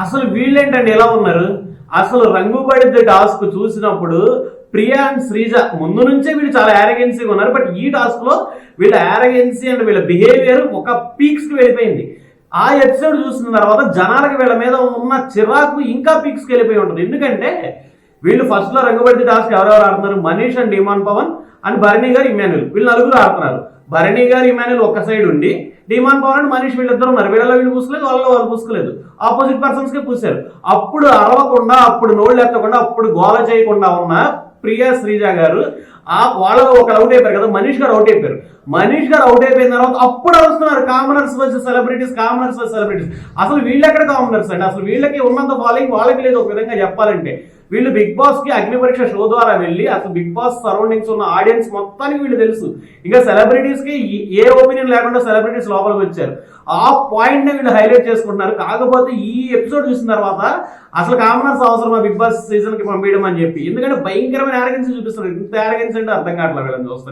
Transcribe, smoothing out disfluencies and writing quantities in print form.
అసలు వీళ్ళేంటండి ఎలా ఉన్నారు? అసలు రంగు పడిద్ది టాస్క్ చూసినప్పుడు ప్రియా అండ్ శ్రీజ ముందు నుంచే వీళ్ళు చాలా యారగెన్సీగా ఉన్నారు. బట్ ఈ టాస్క్ లో వీళ్ళ యారగెన్సీ అండ్ వీళ్ళ బిహేవియర్ ఒక పీక్స్ కి వెళ్ళిపోయింది. ఆ ఎపిసోడ్ చూసిన తర్వాత జనాలకి వీళ్ళ మీద ఉన్న చిరాకు ఇంకా పీక్స్ కి వెళ్ళిపోయి ఉంటుంది. ఎందుకంటే వీళ్ళు ఫస్ట్ లో రంగుపడితే టాస్క్ ఎవరెవరు ఆడుతున్నారు? Manish and డిమాన్ Pawan and Bharani garu Emmanuel, వీళ్ళు నలుగురు ఆడుతున్నారు. భరణి గారు ఇమాన్యుల్ ఒక సైడ్ ఉండి డిమాన్ పవన్ అండ్ మనీష్ వీళ్ళిద్దరు ఉన్నారు. వీళ్ళలో వీళ్ళు పూసుకోలేదు, వాళ్ళలో వాళ్ళు పూసుకోలేదు, ఆపోజిట్ పర్సన్స్ కే పూసారు. అప్పుడు అరవకుండా, అప్పుడు నోళ్ళు ఎత్తకుండా, అప్పుడు గోల చేయకుండా ఉన్న ప్రియా శ్రీజ గారు వాళ్ళలో ఒకరు అవుట్ అయిపోయారు కదా, మనీష్ గారు అవుట్ అయిపోయారు. మనీష్ గారు అవుట్ అయిపోయిన తర్వాత అప్పుడు వస్తున్నారు commoners versus celebrities, commoners versus celebrities. అసలు వీళ్ళు ఎక్కడ కామనర్స్ అండి? అసలు వీళ్ళకి ఉన్నంత ఫాలోయింగ్ వాళ్ళకి లేదు. ఒక విధంగా చెప్పాలంటే వీళ్ళు బిగ్ బాస్ కి అగ్ని పరీక్ష షో ద్వారా వెళ్ళి అసలు బిగ్ బాస్ సరౌండింగ్స్ ఉన్న ఆడియన్స్ మొత్తానికి వీళ్ళు తెలుసు. ఇంకా సెలబ్రిటీస్ కి ఏ ఒపీనియన్ లేకుండా సెలబ్రిటీస్ లోపలికి వచ్చారు. ఆ పాయింట్ ని వీళ్ళు హైలైట్ చేసుకుంటున్నారు. కాకపోతే ఈ ఎపిసోడ్ చూసిన తర్వాత అసలు కామనర్స్ అవసరమా బిగ్ బాస్ సీజన్ కి పంపించడం అని చెప్పి, ఎందుకంటే భయంకరమైన యారగెన్సీ చూపిస్తున్నారు. ఇంత యారగెన్సీ అంటే అర్థం కావట్లేదు వీళ్ళని చూస్తుంది.